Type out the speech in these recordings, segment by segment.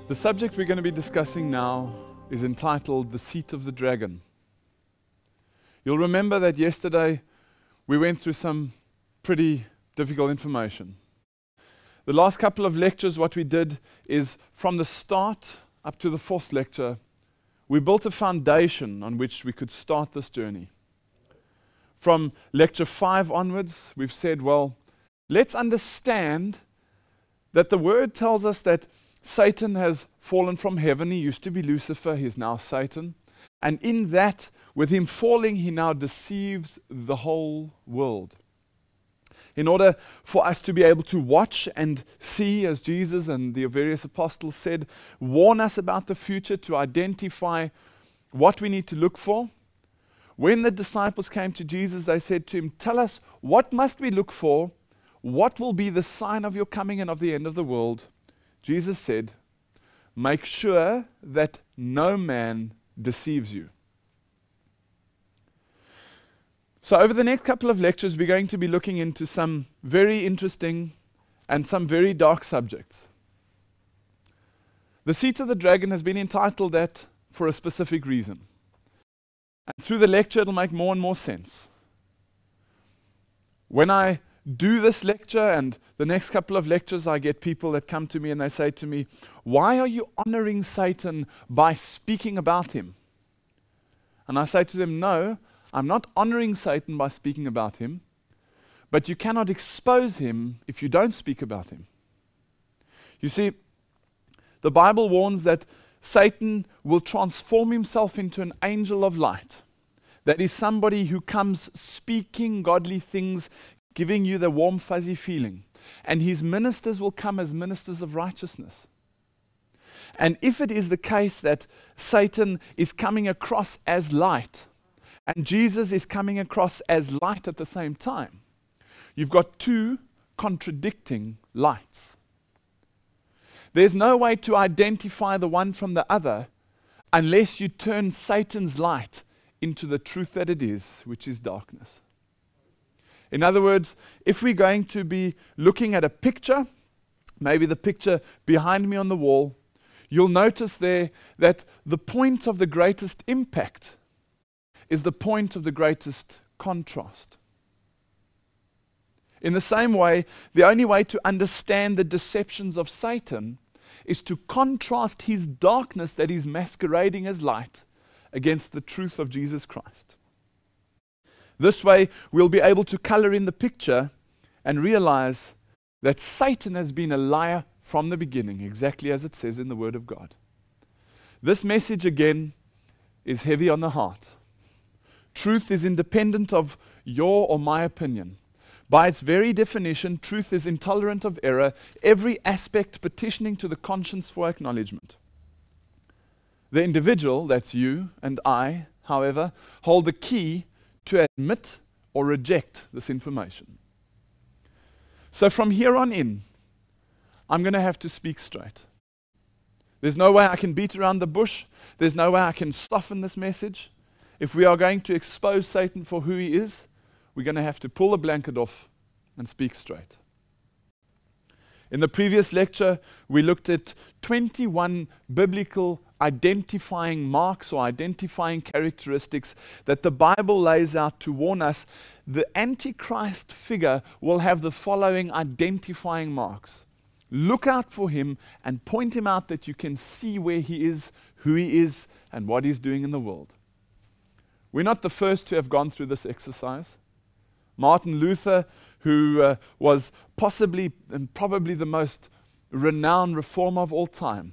The subject we're going to be discussing now is entitled The Seat of the Dragon. You'll remember that yesterday we went through some pretty difficult information. The last couple of lectures, what we did is from the start up to the fourth lecture, we built a foundation on which we could start this journey. From lecture 5 onwards, we've said, well, let's understand that the word tells us that Satan has fallen from heaven. He used to be Lucifer, he's now Satan. And in that, with him falling, he now deceives the whole world. In order for us to be able to watch and see, as Jesus and the various apostles said, warn us about the future, to identify what we need to look for. When the disciples came to Jesus, they said to him, tell us, what must we look for? What will be the sign of your coming and of the end of the world? Jesus said, make sure that no man deceives you. So over the next couple of lectures, we're going to be looking into some very interesting and some very dark subjects. The Seat of the Dragon has been entitled that for a specific reason. And through the lecture, it'll make more and more sense. When I do this lecture and the next couple of lectures, I get people that come to me and they say to me, why are you honoring Satan by speaking about him? And I say to them, no, I'm not honoring Satan by speaking about him, but you cannot expose him if you don't speak about him. You see, the Bible warns that Satan will transform himself into an angel of light. That is somebody who comes speaking godly things, giving you the warm, fuzzy feeling. And his ministers will come as ministers of righteousness. And if it is the case that Satan is coming across as light, and Jesus is coming across as light at the same time, you've got two contradicting lights. There's no way to identify the one from the other unless you turn Satan's light into the truth that it is, which is darkness. In other words, if we're going to be looking at a picture, maybe the picture behind me on the wall, you'll notice there that the point of the greatest impact is the point of the greatest contrast. In the same way, the only way to understand the deceptions of Satan is to contrast his darkness that is masquerading as light against the truth of Jesus Christ. This way, we'll be able to color in the picture and realize that Satan has been a liar from the beginning, exactly as it says in the Word of God. This message, again, is heavy on the heart. Truth is independent of your or my opinion. By its very definition, truth is intolerant of error, every aspect petitioning to the conscience for acknowledgement. The individual, that's you and I, however, hold the key to admit or reject this information. So from here on in, I'm going to have to speak straight. There's no way I can beat around the bush. There's no way I can soften this message. If we are going to expose Satan for who he is, we're going to have to pull the blanket off and speak straight. In the previous lecture, we looked at 21 biblical identifying marks or identifying characteristics that the Bible lays out to warn us the Antichrist figure will have the following identifying marks. Look out for him and point him out that you can see where he is, who he is, and what he's doing in the world. We're not the first to have gone through this exercise. Martin Luther, who was possibly and probably the most renowned reformer of all time,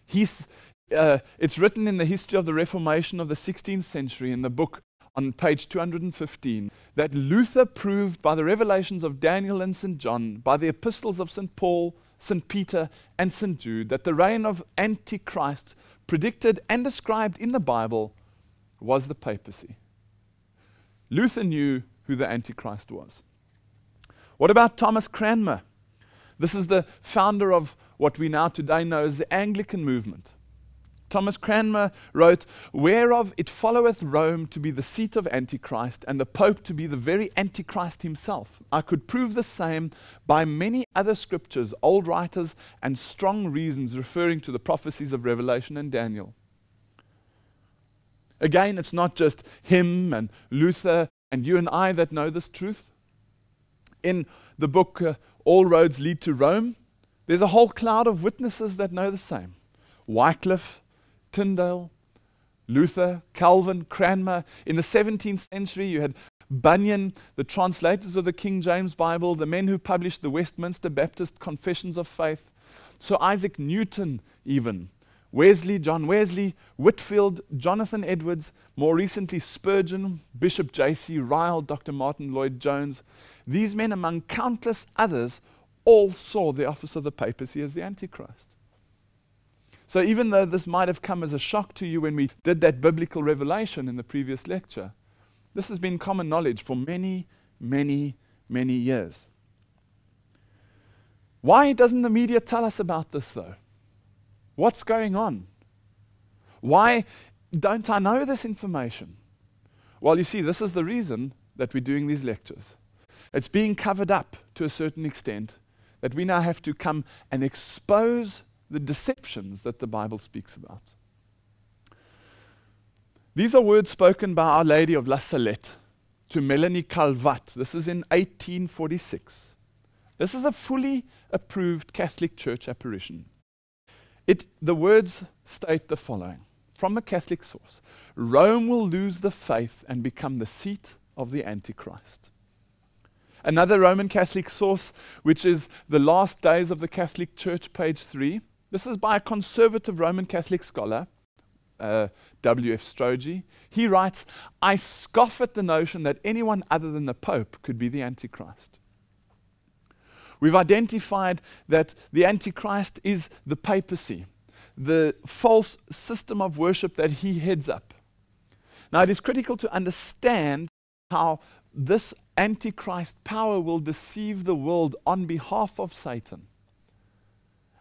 it's written in the history of the Reformation of the 16th century in the book on page 215 that Luther proved by the revelations of Daniel and St. John, by the epistles of St. Paul, St. Peter, and St. Jude, that the reign of Antichrist predicted and described in the Bible was the papacy. Luther knew who the Antichrist was. What about Thomas Cranmer? This is the founder of what we now today know as the Anglican movement. Thomas Cranmer wrote, "Whereof it followeth Rome to be the seat of Antichrist, and the Pope to be the very Antichrist himself. I could prove the same by many other scriptures, old writers, and strong reasons referring to the prophecies of Revelation and Daniel." Again, it's not just him and Luther and you and I that know this truth. In the book All Roads Lead to Rome, there's a whole cloud of witnesses that know the same. Wycliffe, Tyndale, Luther, Calvin, Cranmer. In the 17th century, you had Bunyan, the translators of the King James Bible, the men who published the Westminster Baptist Confessions of Faith, Sir Isaac Newton even, Wesley, John Wesley, Whitefield, Jonathan Edwards, more recently Spurgeon, Bishop J.C. Ryle, Dr. Martin Lloyd-Jones. These men, among countless others, all saw the office of the papacy as the Antichrist. So even though this might have come as a shock to you when we did that biblical revelation in the previous lecture, this has been common knowledge for many, many, many years. Why doesn't the media tell us about this though? What's going on? Why don't I know this information? Well, you see, this is the reason that we're doing these lectures. It's being covered up to a certain extent that we now have to come and expose the deceptions that the Bible speaks about. These are words spoken by Our Lady of La Salette to Melanie Calvat. This is in 1846. This is a fully approved Catholic Church apparition. The words state the following, from a Catholic source: Rome will lose the faith and become the seat of the Antichrist. Another Roman Catholic source, which is The Last Days of the Catholic Church, page 3. This is by a conservative Roman Catholic scholar, W.F. Stroge. He writes, "I scoff at the notion that anyone other than the Pope could be the Antichrist." We've identified that the Antichrist is the papacy, the false system of worship that he heads up. Now, it is critical to understand how this Antichrist power will deceive the world on behalf of Satan.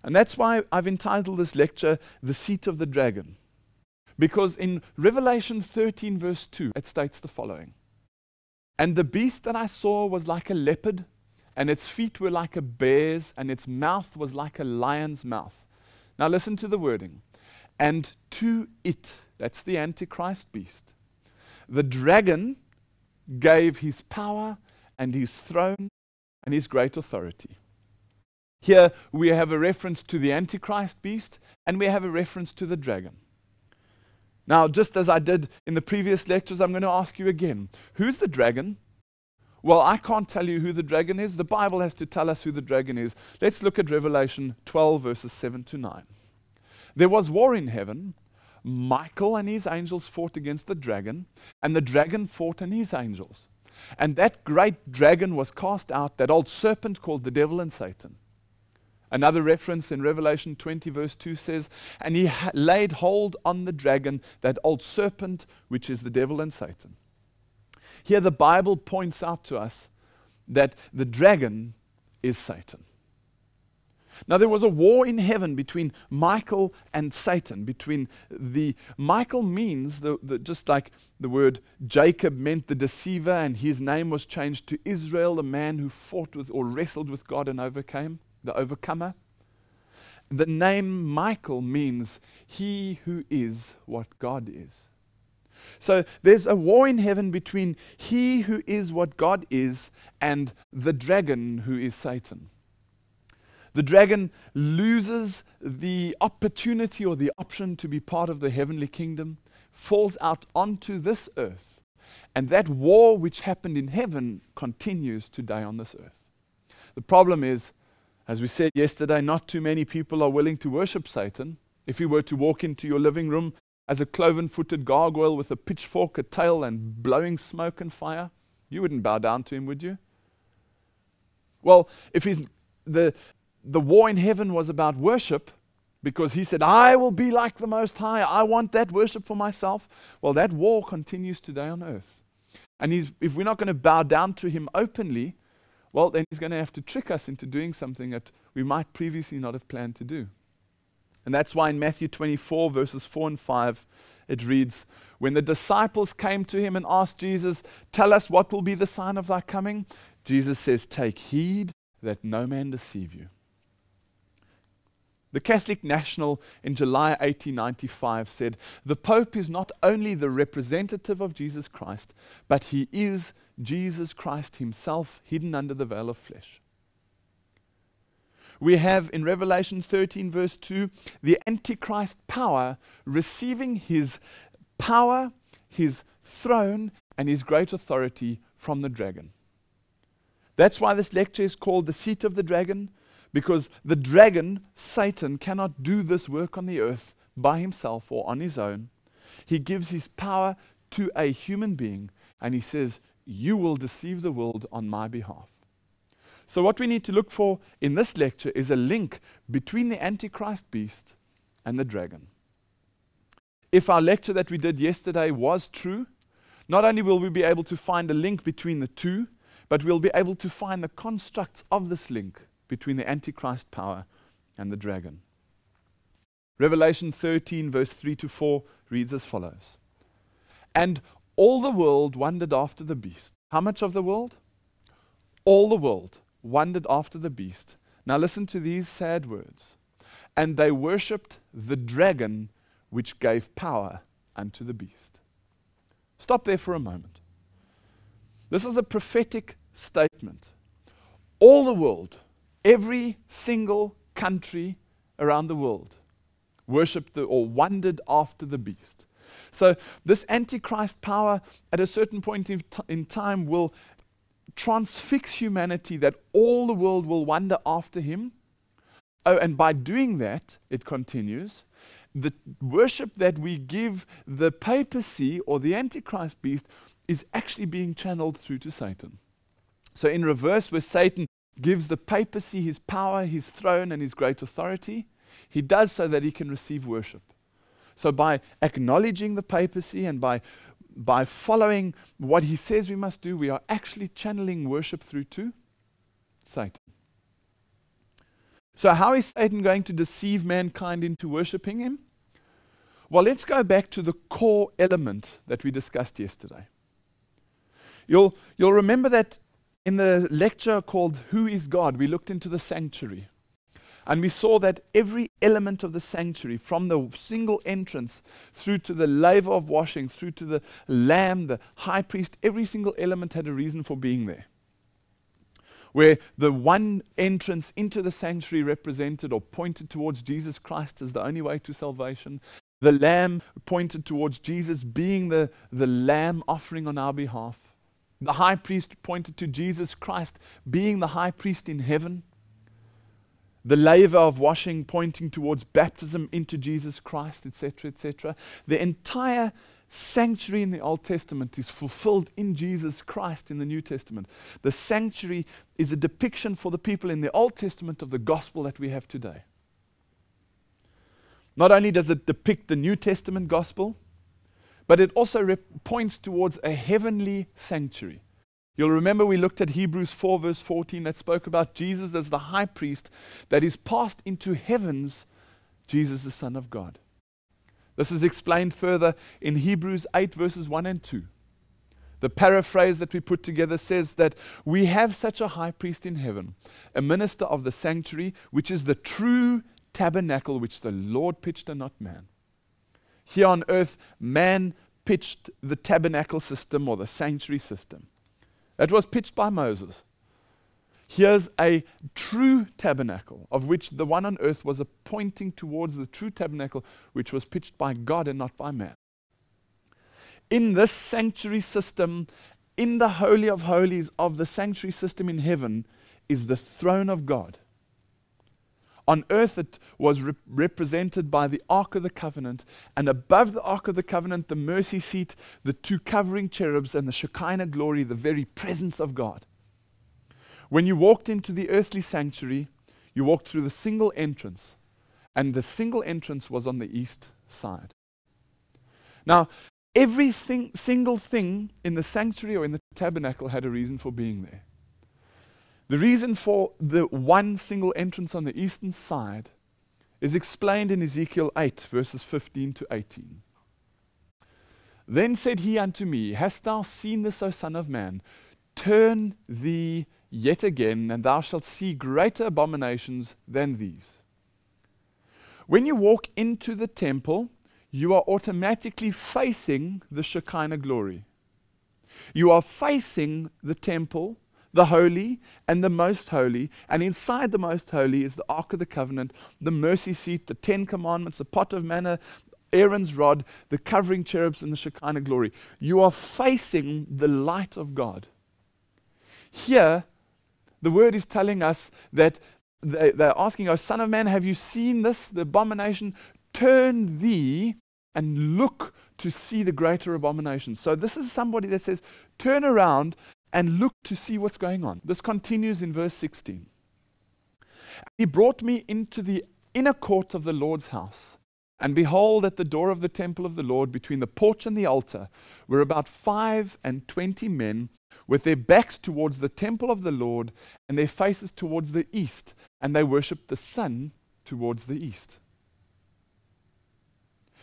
And that's why I've entitled this lecture, "The Seat of the Dragon." Because in Revelation 13 verse 2, it states the following: "And the beast that I saw was like a leopard, and its feet were like a bear's, and its mouth was like a lion's mouth." Now listen to the wording. "And to it," that's the Antichrist beast, "the dragon gave his power and his throne and his great authority." Here we have a reference to the Antichrist beast, and we have a reference to the dragon. Now, just as I did in the previous lectures, I'm going to ask you again, who's the dragon? Well, I can't tell you who the dragon is. The Bible has to tell us who the dragon is. Let's look at Revelation 12, verses 7 to 9. "There was war in heaven. Michael and his angels fought against the dragon, and the dragon fought and his angels. And that great dragon was cast out, that old serpent called the devil and Satan." Another reference in Revelation 20 verse 2 says, "And he laid hold on the dragon, that old serpent, which is the devil and Satan." Here the Bible points out to us that the dragon is Satan. Now there was a war in heaven between Michael and Satan. Michael means, just like the word Jacob meant the deceiver, and his name was changed to Israel, the man who fought with or wrestled with God and overcame, the overcomer. The name Michael means he who is what God is. So there's a war in heaven between he who is what God is and the dragon who is Satan. The dragon loses the opportunity or the option to be part of the heavenly kingdom, falls out onto this earth, and that war which happened in heaven continues today on this earth. The problem is, as we said yesterday, not too many people are willing to worship Satan. If you were to walk into your living room as a cloven-footed gargoyle with a pitchfork, a tail, and blowing smoke and fire, you wouldn't bow down to him, would you? Well, if the war in heaven was about worship, because he said, "I will be like the Most High, I want that worship for myself," well, that war continues today on earth. And if we're not going to bow down to him openly, well, then he's going to have to trick us into doing something that we might previously not have planned to do. And that's why in Matthew 24, verses 4 and 5, it reads, when the disciples came to him and asked Jesus, tell us what will be the sign of thy coming? Jesus says, take heed that no man deceive you. The Catholic National in July 1895 said, the Pope is not only the representative of Jesus Christ, but he is Jesus Christ himself hidden under the veil of flesh. We have in Revelation 13 verse 2, the Antichrist power receiving his power, his throne, and his great authority from the dragon. That's why this lecture is called the seat of the dragon, because the dragon, Satan, cannot do this work on the earth by himself or on his own. He gives his power to a human being, and he says, you will deceive the world on my behalf. So what we need to look for in this lecture is a link between the Antichrist beast and the dragon. If our lecture that we did yesterday was true, not only will we be able to find a link between the two, but we'll be able to find the constructs of this link between the Antichrist power and the dragon. Revelation 13 verse 3 to 4 reads as follows. And all the world wondered after the beast. How much of the world? All the world wondered after the beast. Now listen to these sad words. And they worshipped the dragon which gave power unto the beast. Stop there for a moment. This is a prophetic statement. All the world, every single country around the world worshipped or wondered after the beast. So this Antichrist power at a certain point in time will transfix humanity, that all the world will wonder after him. Oh, and by doing that, it continues, the worship that we give the papacy or the Antichrist beast is actually being channeled through to Satan. So in reverse, where Satan gives the papacy his power, his throne, and his great authority, he does so that he can receive worship. So by acknowledging the papacy and by following what he says we must do, we are actually channeling worship through to Satan. So how is Satan going to deceive mankind into worshipping him? Well, let's go back to the core element that we discussed yesterday. You'll remember that in the lecture called Who is God, we looked into the sanctuary. And we saw that every element of the sanctuary, from the single entrance through to the laver of washing, through to the lamb, the high priest, every single element had a reason for being there. Where the one entrance into the sanctuary represented or pointed towards Jesus Christ as the only way to salvation. The lamb pointed towards Jesus being the lamb offering on our behalf. The high priest pointed to Jesus Christ being the high priest in heaven. The laver of washing pointing towards baptism into Jesus Christ, etc., etc. The entire sanctuary in the Old Testament is fulfilled in Jesus Christ in the New Testament. The sanctuary is a depiction for the people in the Old Testament of the gospel that we have today. Not only does it depict the New Testament gospel, but it also points towards a heavenly sanctuary. You'll remember we looked at Hebrews 4 verse 14 that spoke about Jesus as the high priest that is passed into heavens, Jesus the Son of God. This is explained further in Hebrews 8 verses 1 and 2. The paraphrase that we put together says that we have such a high priest in heaven, a minister of the sanctuary, which is the true tabernacle which the Lord pitched and not man. Here on earth, man pitched the tabernacle system or the sanctuary system. That was pitched by Moses. Here's a true tabernacle, of which the one on earth was pointing towards the true tabernacle, which was pitched by God and not by man. In this sanctuary system, in the Holy of Holies of the sanctuary system in heaven, is the throne of God. On earth it was represented by the Ark of the Covenant, and above the Ark of the Covenant, the mercy seat, the two covering cherubs, and the Shekinah glory, the very presence of God. When you walked into the earthly sanctuary, you walked through the single entrance, and the single entrance was on the east side. Now, single thing in the sanctuary or in the tabernacle had a reason for being there. The reason for the one single entrance on the eastern side is explained in Ezekiel 8, verses 15 to 18. Then said he unto me, Hast thou seen this, O son of man? Turn thee yet again, and thou shalt see greater abominations than these. When you walk into the temple, you are automatically facing the Shekinah glory. You are facing the temple, the holy and the most holy, and inside the most holy is the Ark of the Covenant, the mercy seat, the 10 commandments, the pot of manna, Aaron's rod, the covering cherubs, and the Shekinah glory. You are facing the light of God. Here, the word is telling us that they're asking, O son of man, have you seen this, the abomination? Turn thee and look to see the greater abomination. So this is somebody that says, turn around and look to see what's going on. This continues in verse 16. He brought me into the inner court of the Lord's house. And behold, at the door of the temple of the Lord, between the porch and the altar, were about 25 men, with their backs towards the temple of the Lord, and their faces towards the east, and they worshipped the sun towards the east.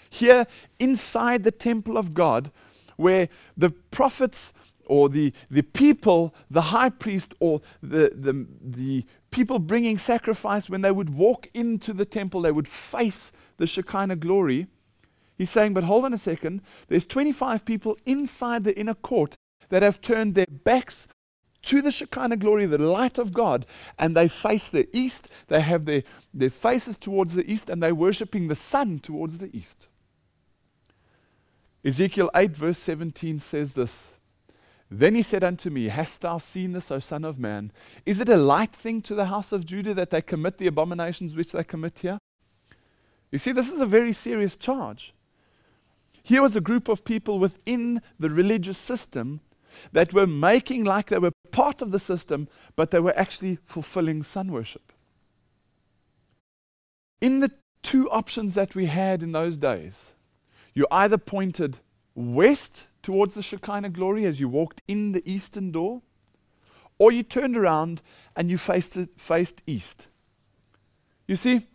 Here, inside the temple of God, where the prophets or the people, the high priest or the people bringing sacrifice, when they would walk into the temple, they would face the Shekinah glory. He's saying, but hold on a second, there's 25 people inside the inner court that have turned their backs to the Shekinah glory, the light of God, and they face the east, they have their faces towards the east, and they're worshipping the sun towards the east. Ezekiel 8 verse 17 says this, Then he said unto me, Hast thou seen this, O son of man? Is it a light thing to the house of Judah that they commit the abominations which they commit here? You see, this is a very serious charge. Here was a group of people within the religious system that were making like they were part of the system, but they were actually fulfilling sun worship. In the two options that we had in those days, you either pointed west towards the Shekinah glory as you walked in the eastern door, or you turned around and you faced east. You see,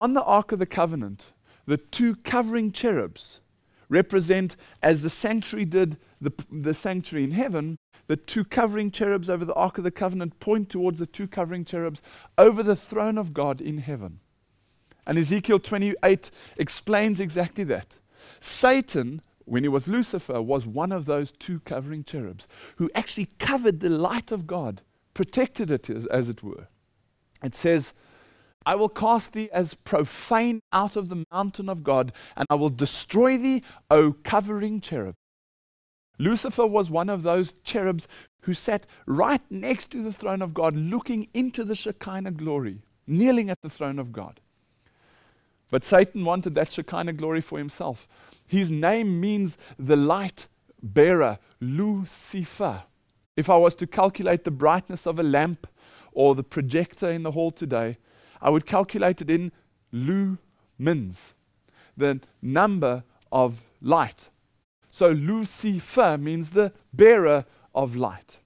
on the Ark of the Covenant, the two covering cherubs represent, as the sanctuary did the sanctuary in heaven, the two covering cherubs over the Ark of the Covenant point towards the two covering cherubs over the throne of God in heaven. And Ezekiel 28 explains exactly that. Satan, when he was Lucifer, was one of those two covering cherubs who actually covered the light of God, protected it as it were. It says, I will cast thee as profane out of the mountain of God, and I will destroy thee, O covering cherub. Lucifer was one of those cherubs who sat right next to the throne of God, looking into the Shekinah glory, kneeling at the throne of God. But Satan wanted that Shekinah glory for himself. His name means the light bearer, Lucifer. If I was to calculate the brightness of a lamp or the projector in the hall today, I would calculate it in lumens, the number of light. So Lucifer means the bearer of light.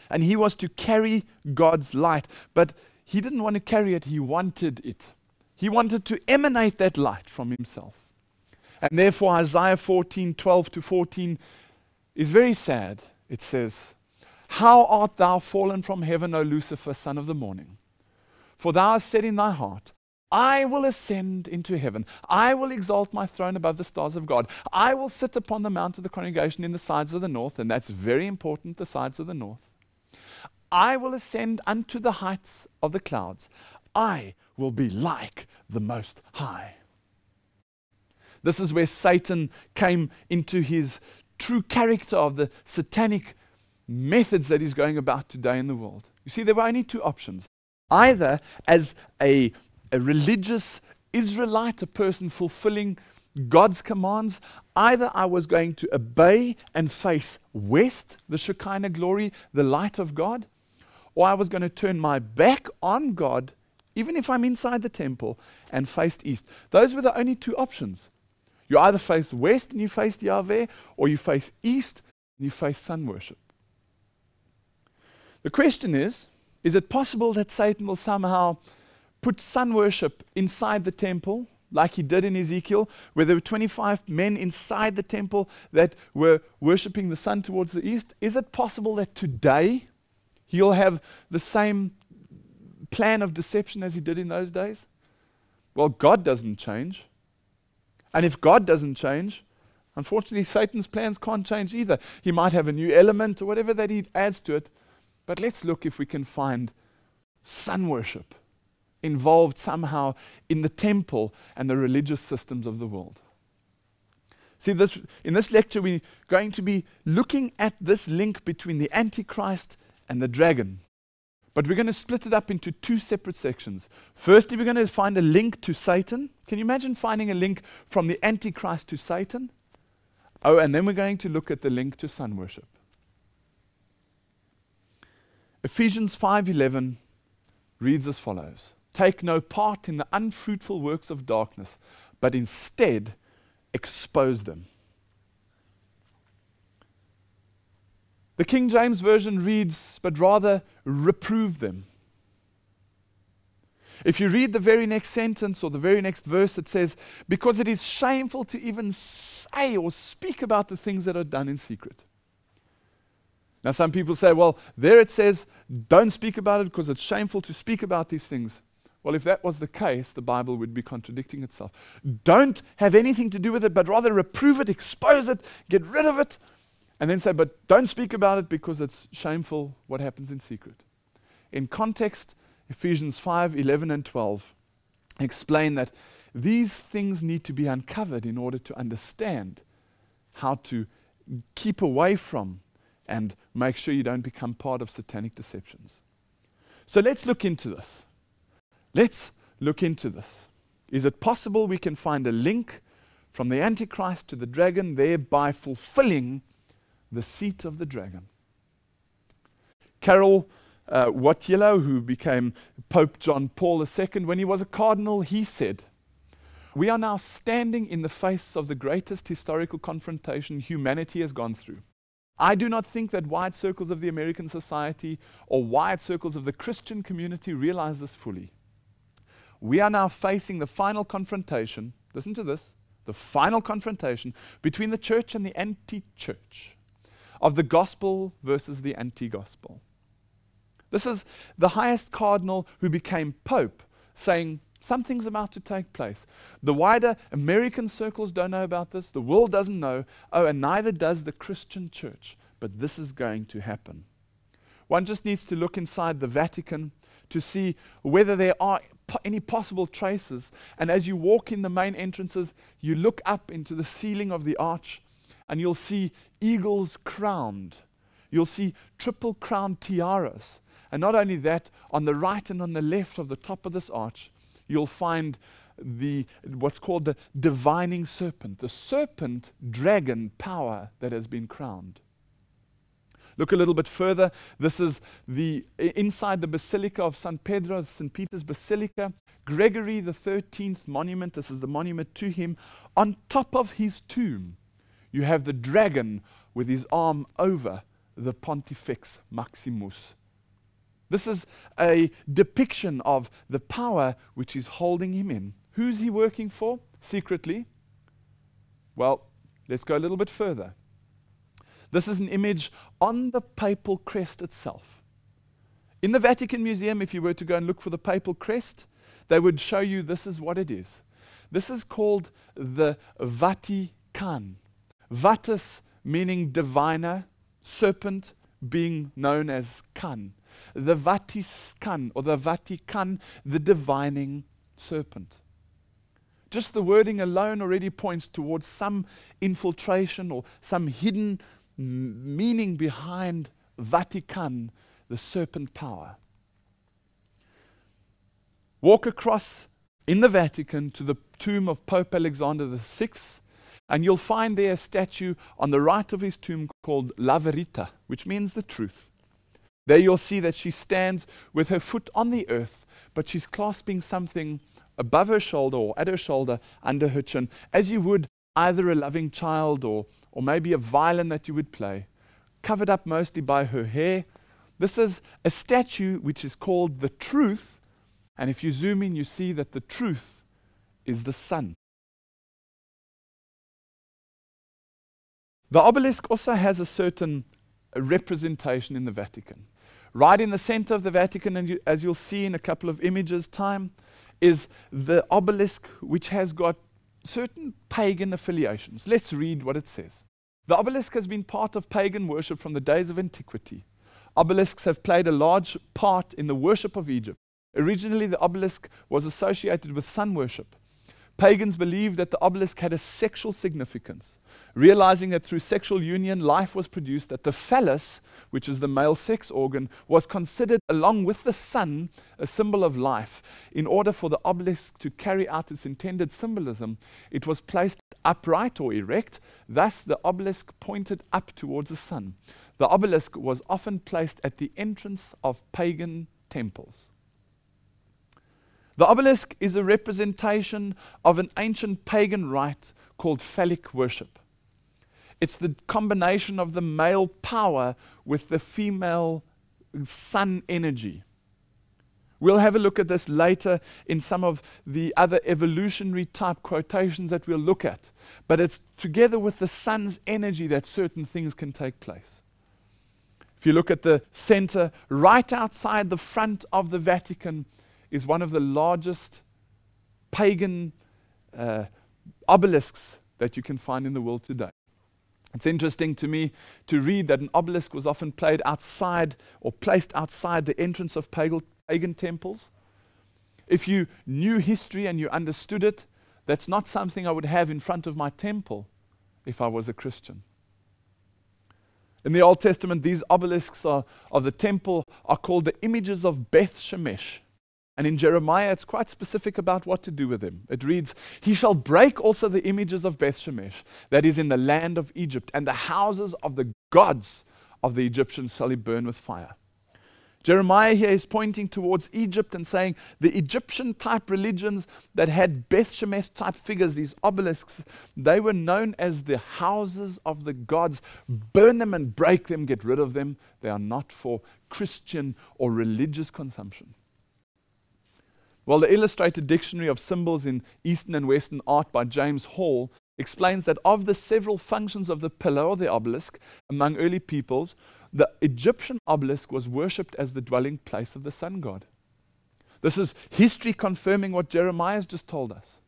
And he was to carry God's light, but he didn't want to carry it, he wanted it. He wanted to emanate that light from himself. And therefore Isaiah 14:12-14 is very sad. It says, How art thou fallen from heaven, O Lucifer, son of the morning? For thou hast said in thy heart, I will ascend into heaven. I will exalt my throne above the stars of God. I will sit upon the mount of the congregation in the sides of the north. And that's very important, the sides of the north. I will ascend unto the heights of the clouds. I will be like the Most High. This is where Satan came into his true character of the satanic methods that he's going about today in the world. You see, there were only two options. Either as a religious Israelite, a person fulfilling God's commands, either I was going to obey and face west, the Shekinah glory, the light of God, or I was going to turn my back on God, even if I'm inside the temple, and face east. Those were the only two options. You either face west and you face Yahweh, or you face east and you face sun worship. The question is it possible that Satan will somehow put sun worship inside the temple, like he did in Ezekiel, where there were 25 men inside the temple that were worshipping the sun towards the east, is it possible that today he'll have the same plan of deception as he did in those days? Well, God doesn't change. And if God doesn't change, unfortunately, Satan's plans can't change either. He might have a new element or whatever that he adds to it. But let's look if we can find sun worship involved somehow in the temple and the religious systems of the world. See, in this lecture, we're going to be looking at this link between the Antichrist and the dragon. But we're going to split it up into two separate sections. Firstly, we're going to find a link to Satan. Can you imagine finding a link from the Antichrist to Satan? Oh, and then we're going to look at the link to sun worship. Ephesians 5:11 reads as follows: "Take no part in the unfruitful works of darkness, but instead expose them." The King James Version reads, "but rather reprove them." If you read the very next sentence or the very next verse, it says, "because it is shameful to even say or speak about the things that are done in secret." Now some people say, well, there it says, don't speak about it because it's shameful to speak about these things. Well, if that was the case, the Bible would be contradicting itself. Don't have anything to do with it, but rather reprove it, expose it, get rid of it, and then say, but don't speak about it because it's shameful what happens in secret. In context, Ephesians 5:11 and 12 explain that these things need to be uncovered in order to understand how to keep away from and make sure you don't become part of satanic deceptions. So let's look into this. Let's look into this. Is it possible we can find a link from the Antichrist to the dragon, thereby fulfilling the seat of the dragon? Carol Wojtyla, who became Pope John Paul II, when he was a cardinal, he said, "We are now standing in the face of the greatest historical confrontation humanity has gone through. I do not think that wide circles of the American society or wide circles of the Christian community realize this fully. We are now facing the final confrontation," listen to this, the final confrontation between the church and the anti-church, of the gospel versus the anti-gospel. This is the highest cardinal who became pope saying something's about to take place. The wider American circles don't know about this. The world doesn't know. Oh, and neither does the Christian church. But this is going to happen. One just needs to look inside the Vatican to see whether there are any possible traces. And as you walk in the main entrances, you look up into the ceiling of the arch and you'll see eagles crowned. You'll see triple crowned tiaras. And not only that, on the right and on the left of the top of this arch, you'll find what's called the divining serpent, the serpent dragon power that has been crowned. Look a little bit further. This is inside the Basilica of San Pedro, St. Peter's Basilica. Gregory the 13th monument, this is the monument to him. On top of his tomb, you have the dragon with his arm over the Pontifex Maximus. This is a depiction of the power which is holding him in. Who's he working for secretly? Well, let's go a little bit further. This is an image on the papal crest itself. In the Vatican Museum, if you were to go and look for the papal crest, they would show you this is what it is. This is called the Vatican. Vatus meaning diviner, serpent being known as can. The Vatiscan, or the Vatican, the divining serpent. Just the wording alone already points towards some infiltration or some hidden meaning behind Vatican, the serpent power. Walk across in the Vatican to the tomb of Pope Alexander VI, and you'll find there a statue on the right of his tomb called La Verita, which means the truth. There you'll see that she stands with her foot on the earth, but she's clasping something above her shoulder or at her shoulder under her chin, as you would either a loving child or maybe a violin that you would play, covered up mostly by her hair. This is a statue which is called the truth, And if you zoom in, you see that the truth is the sun. The obelisk also has a certain representation in the Vatican. Right in the center of the Vatican, and as you'll see in a couple of images' time, is the obelisk, which has got certain pagan affiliations. Let's read what it says. The obelisk has been part of pagan worship from the days of antiquity. Obelisks have played a large part in the worship of Egypt. Originally, the obelisk was associated with sun worship. Pagans believed that the obelisk had a sexual significance. Realizing that through sexual union life was produced, that the phallus, which is the male sex organ, was considered along with the sun a symbol of life. In order for the obelisk to carry out its intended symbolism, it was placed upright or erect. Thus, the obelisk pointed up towards the sun. The obelisk was often placed at the entrance of pagan temples. The obelisk is a representation of an ancient pagan rite called phallic worship. It's the combination of the male power with the female sun energy. We'll have a look at this later in some of the other evolutionary type quotations that we'll look at. But it's together with the sun's energy that certain things can take place. If you look at the center, right outside the front of the Vatican is one of the largest pagan obelisks that you can find in the world today. It's interesting to me to read that an obelisk was often played outside or placed outside the entrance of pagan temples. If you knew history and you understood it, that's not something I would have in front of my temple if I was a Christian. In the Old Testament, these obelisks of the temple are called the images of Beth Shemesh. And in Jeremiah, it's quite specific about what to do with them. It reads, "He shall break also the images of Beth Shemesh, that is in the land of Egypt, and the houses of the gods of the Egyptians shall he burn with fire." Jeremiah here is pointing towards Egypt and saying the Egyptian type religions that had Beth Shemesh type figures, these obelisks, they were known as the houses of the gods. Burn them and break them, get rid of them. They are not for Christian or religious consumption. Well, the Illustrated Dictionary of Symbols in Eastern and Western Art by James Hall explains that of the several functions of the pillar or the obelisk among early peoples, the Egyptian obelisk was worshipped as the dwelling place of the sun god. This is history confirming what Jeremiah has just told us.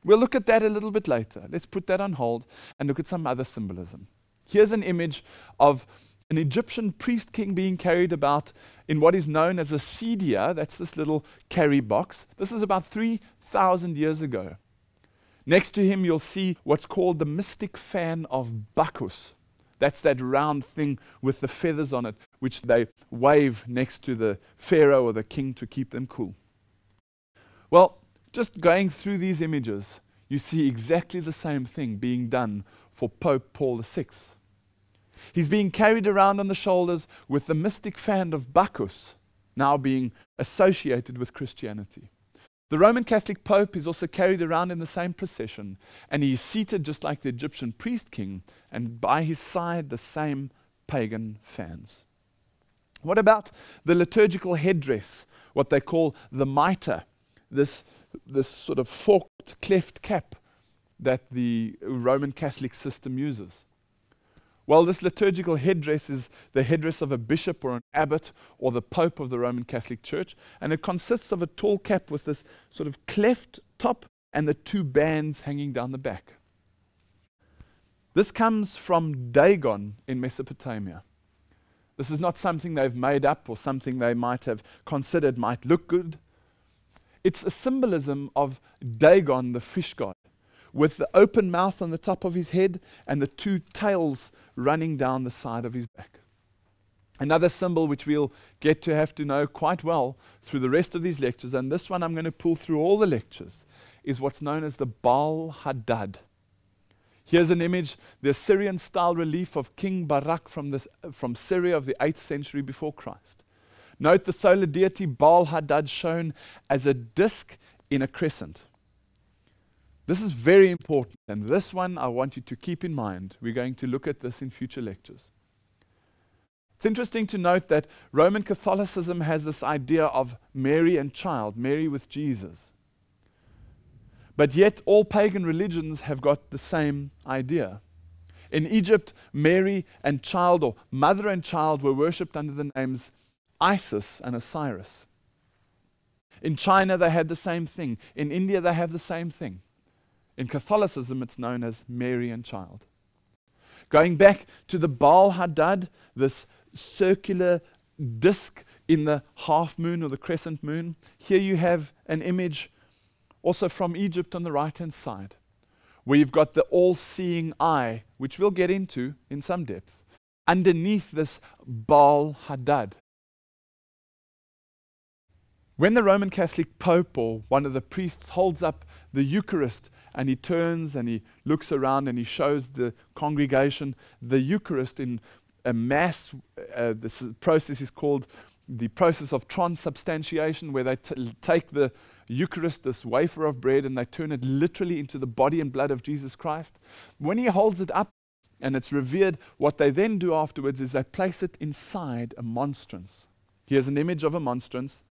We'll look at that a little bit later. Let's put that on hold and look at some other symbolism. Here's an image of an Egyptian priest king being carried about in what is known as a sedia. That's this little carry box. This is about 3,000 years ago. Next to him, you'll see what's called the mystic fan of Bacchus. That's that round thing with the feathers on it, which they wave next to the pharaoh or the king to keep them cool. Well, just going through these images, you see exactly the same thing being done for Pope Paul VI. He's being carried around on the shoulders with the mystic fan of Bacchus, now being associated with Christianity. The Roman Catholic Pope is also carried around in the same procession, and he is seated just like the Egyptian priest king, and by his side the same pagan fans. What about the liturgical headdress, what they call the mitre, this sort of forked, cleft cap that the Roman Catholic system uses? Well, this liturgical headdress is the headdress of a bishop or an abbot or the pope of the Roman Catholic Church, and it consists of a tall cap with this sort of cleft top and the two bands hanging down the back. This comes from Dagon in Mesopotamia. This is not something they've made up or something they might have considered might look good. It's a symbolism of Dagon, the fish god, with the open mouth on the top of his head and the two tails running down the side of his back. Another symbol which we'll get to have to know quite well through the rest of these lectures, and this one I'm going to pull through all the lectures, is what's known as the Baal Hadad. Here's an image, the Assyrian-style relief of King Barak from Syria of the 8th century before Christ. Note the solar deity Baal Hadad shown as a disc in a crescent. This is very important, and this one I want you to keep in mind. We're going to look at this in future lectures. It's interesting to note that Roman Catholicism has this idea of Mary and child, Mary with Jesus. But yet all pagan religions have got the same idea. In Egypt, Mary and child, or mother and child, were worshipped under the names Isis and Osiris. In China, they had the same thing. In India, they have the same thing. In Catholicism, it's known as Mary and child. Going back to the Baal Hadad, this circular disc in the half moon or the crescent moon, here you have an image also from Egypt on the right-hand side, where you've got the all-seeing eye, which we'll get into in some depth, underneath this Baal Hadad. When the Roman Catholic Pope or one of the priests holds up the Eucharist and he turns and he looks around and he shows the congregation the Eucharist in a mass, this process is called the process of transubstantiation, where they take the Eucharist, this wafer of bread, and they turn it literally into the body and blood of Jesus Christ. When he holds it up and it's revered, what they then do afterwards is they place it inside a monstrance. Here's an image of a monstrance.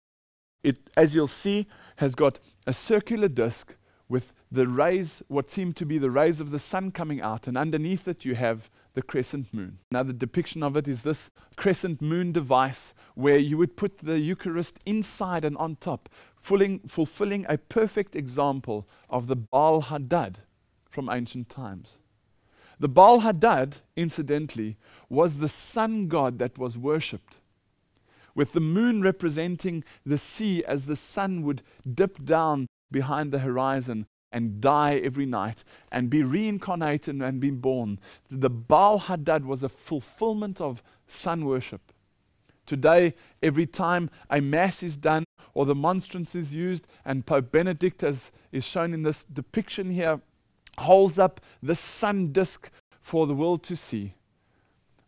It, as you'll see, has got a circular disc with the rays, what seem to be the rays of the sun coming out, and underneath it you have the crescent moon. Another depiction of it is this crescent moon device where you would put the Eucharist inside and on top, fulfilling a perfect example of the Baal Hadad from ancient times. The Baal Hadad, incidentally, was the sun god that was worshipped, with the moon representing the sea as the sun would dip down behind the horizon and die every night and be reincarnated and be born. The Baal Hadad was a fulfillment of sun worship. Today, every time a mass is done or the monstrance is used, and Pope Benedict, as is shown in this depiction here, holds up the sun disk for the world to see.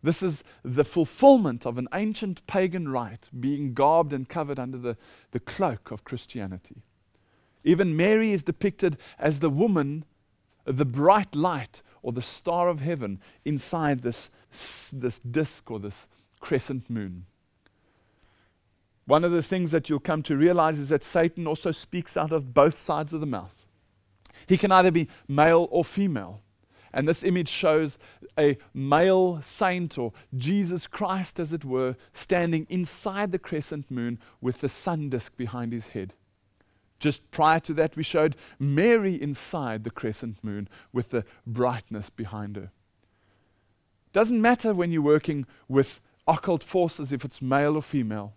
This is the fulfillment of an ancient pagan rite being garbed and covered under the cloak of Christianity. Even Mary is depicted as the woman, the bright light, or the star of heaven inside this disk or this crescent moon. One of the things that you'll come to realize is that Satan also speaks out of both sides of the mouth. He can either be male or female. And this image shows a male saint, or Jesus Christ as it were, standing inside the crescent moon with the sun disk behind his head. Just prior to that, we showed Mary inside the crescent moon with the brightness behind her. Doesn't matter when you're working with occult forces if it's male or female.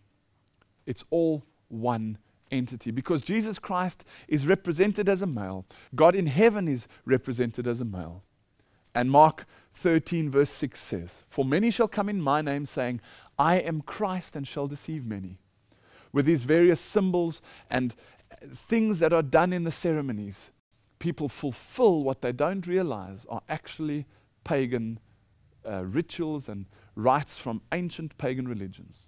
It's all one entity, because Jesus Christ is represented as a male. God in heaven is represented as a male. And Mark 13 verse 6 says, "For many shall come in my name, saying, I am Christ, and shall deceive many." With these various symbols and things that are done in the ceremonies, people fulfill what they don't realize are actually pagan rituals and rites from ancient pagan religions.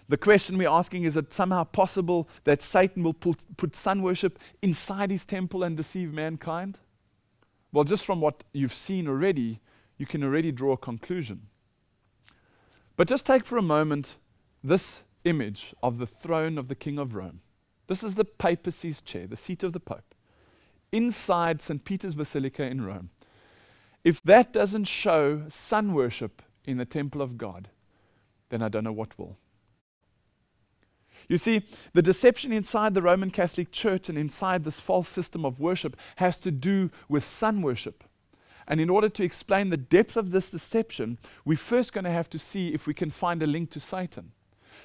The question we're asking, is it somehow possible that Satan will put sun worship inside his temple and deceive mankind? Well, just from what you've seen already, you can already draw a conclusion. But just take for a moment this image of the throne of the King of Rome. This is the papacy's chair, the seat of the Pope, inside St. Peter's Basilica in Rome. If that doesn't show sun worship in the temple of God, then I don't know what will. You see, the deception inside the Roman Catholic Church and inside this false system of worship has to do with sun worship. And in order to explain the depth of this deception, we're first going to have to see if we can find a link to Satan.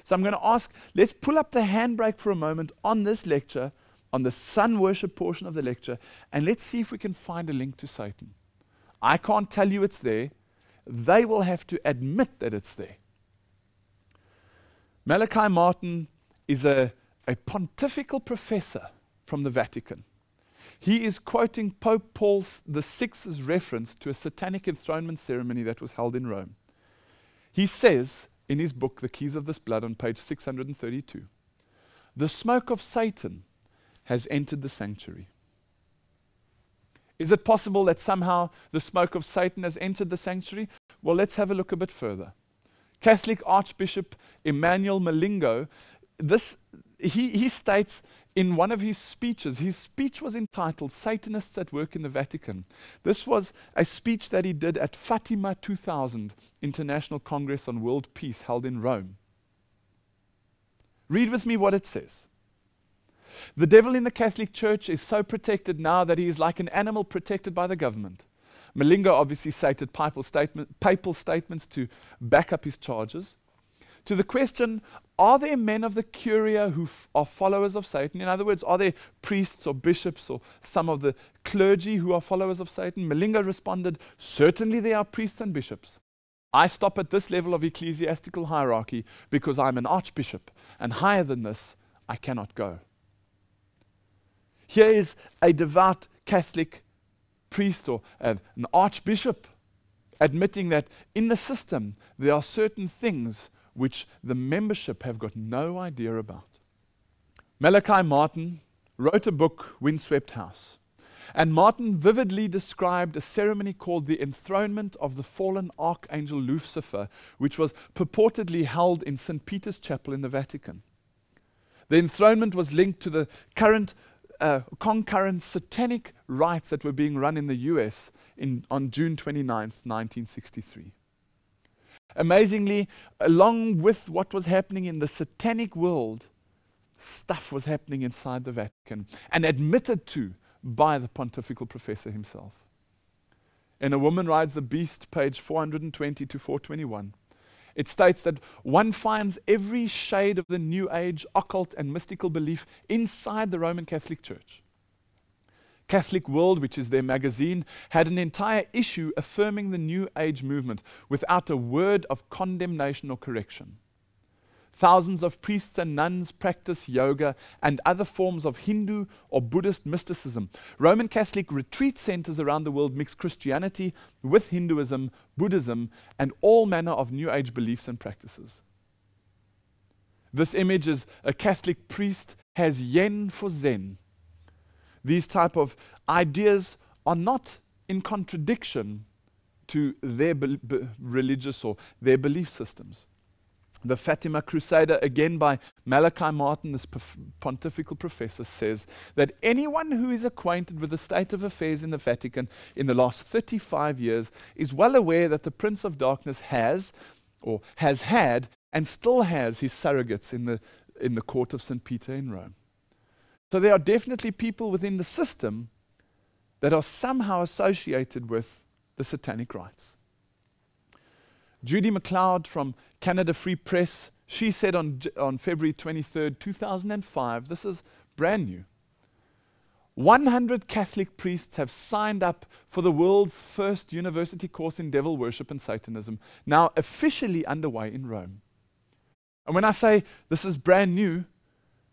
So I'm going to ask, let's pull up the handbrake for a moment on this lecture, on the sun worship portion of the lecture, and let's see if we can find a link to Satan. I can't tell you it's there. They will have to admit that it's there. Malachi Martin is a pontifical professor from the Vatican. He is quoting Pope Paul VI's reference to a satanic enthronement ceremony that was held in Rome. He says in his book, The Keys of This Blood, on page 632, "The smoke of Satan has entered the sanctuary." Is it possible that somehow the smoke of Satan has entered the sanctuary? Well, let's have a look a bit further. Catholic Archbishop Emmanuel Malingo, he states in one of his speech was entitled Satanists at Work in the Vatican. This was a speech that he did at Fatima 2000 International Congress on World Peace held in Rome. Read with me what it says. The devil in the Catholic Church is so protected now that he is like an animal protected by the government. Malingo obviously cited papal statements to back up his charges. To the question, are there men of the Curia who are followers of Satan? In other words, are there priests or bishops or some of the clergy who are followers of Satan? Malingo responded, certainly there are priests and bishops. I stop at this level of ecclesiastical hierarchy because I'm an archbishop, and higher than this, I cannot go. Here is a devout Catholic priest or an archbishop admitting that in the system there are certain things which the membership have got no idea about. Malachi Martin wrote a book, Windswept House, and Martin vividly described a ceremony called the enthronement of the fallen archangel Lucifer, which was purportedly held in St. Peter's Chapel in the Vatican. The enthronement was linked to the concurrent satanic rites that were being run in the US on June 29th, 1963. Amazingly, along with what was happening in the satanic world, stuff was happening inside the Vatican and admitted to by the pontifical professor himself. In A Woman Rides the Beast, page 420 to 421, it states that one finds every shade of the New Age, occult and mystical belief inside the Roman Catholic Church. Catholic World, which is their magazine, had an entire issue affirming the New Age movement without a word of condemnation or correction. Thousands of priests and nuns practice yoga and other forms of Hindu or Buddhist mysticism. Roman Catholic retreat centers around the world mix Christianity with Hinduism, Buddhism, and all manner of New Age beliefs and practices. This image is a Catholic priest has yen for zen. These type of ideas are not in contradiction to their religious or their belief systems. The Fatima Crusader, again by Malachi Martin, this pontifical professor, says that anyone who is acquainted with the state of affairs in the Vatican in the last 35 years is well aware that the Prince of Darkness has had and still has his surrogates in the court of St. Peter in Rome. So there are definitely people within the system that are somehow associated with the satanic rites. Judy MacLeod from Canada Free Press, she said on February 23rd, 2005, this is brand new, 100 Catholic priests have signed up for the world's first university course in devil worship and Satanism, now officially underway in Rome. And when I say this is brand new,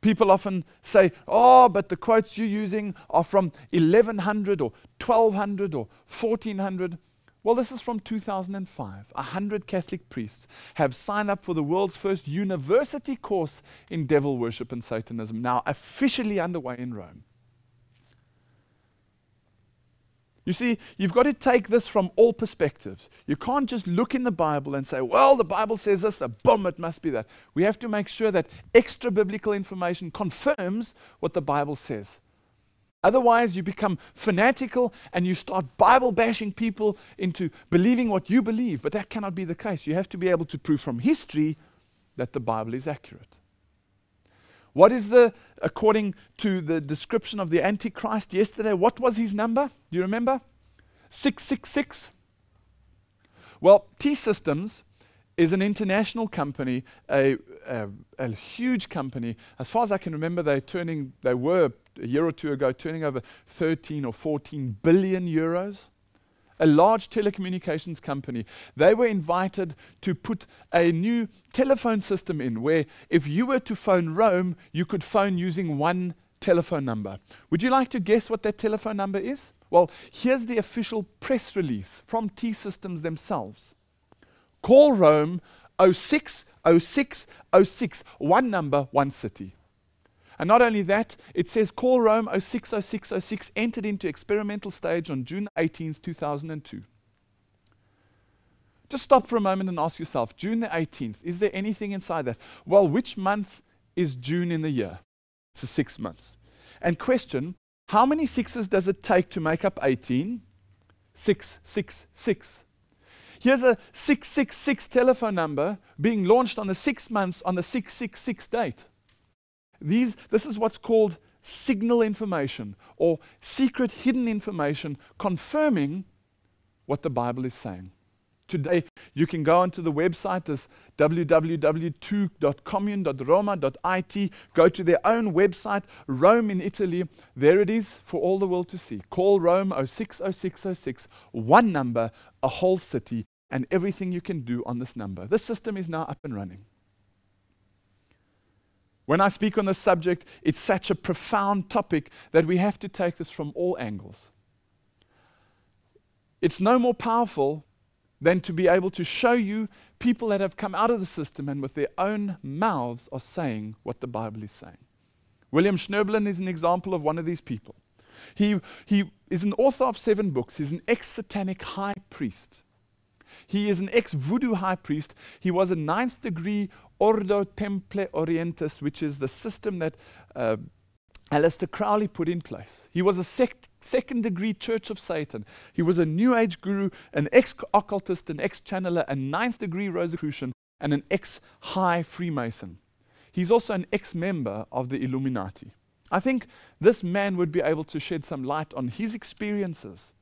people often say, oh, but the quotes you're using are from 1100 or 1200 or 1400. Well, this is from 2005. 100 Catholic priests have signed up for the world's first university course in devil worship and Satanism, now officially underway in Rome. You see, you've got to take this from all perspectives. You can't just look in the Bible and say, well, the Bible says this, boom, it must be that. We have to make sure that extra biblical information confirms what the Bible says. Otherwise, you become fanatical and you start Bible bashing people into believing what you believe. But that cannot be the case. You have to be able to prove from history that the Bible is accurate. What is according to the description of the Antichrist yesterday, what was his number? Do you remember? 666. Well, T-Systems is an international company, a huge company. As far as I can remember, they were a year or two ago turning over 13 or 14 billion euros. A large telecommunications company. They were invited to put a new telephone system in where if you were to phone Rome, you could phone using one telephone number. Would you like to guess what that telephone number is? Well, here's the official press release from T-Systems themselves. Call Rome 060606, one number, one city. And not only that, it says call Rome 060606 entered into experimental stage on June 18th, 2002. Just stop for a moment and ask yourself, June the 18th, is there anything inside that? Well, which month is June in the year? It's a 6 month. And question, how many sixes does it take to make up 18? 6, 6, 6. Here's a 666 telephone number being launched on the 6 months on the 666 date. This is what's called signal information or secret hidden information confirming what the Bible is saying. Today, you can go onto the website, this www.commune.roma.it, go to their own website, Rome in Italy. There it is for all the world to see. Call Rome 060606, one number, a whole city, and everything you can do on this number. This system is now up and running. When I speak on this subject, it's such a profound topic that we have to take this from all angles. It's no more powerful than to be able to show you people that have come out of the system and with their own mouths are saying what the Bible is saying. William Schnöbelin is an example of one of these people. He is an author of 7 books. He's an ex-satanic high priest. He is an ex-voodoo high priest. He was a 9th degree Ordo Temple Orientis, which is the system that Aleister Crowley put in place. He was a second degree Church of Satan. He was a New Age guru, an ex-occultist, an ex-channeler, a 9th degree Rosicrucian, and an ex-high Freemason. He's also an ex-member of the Illuminati. I think this man would be able to shed some light on his experiences.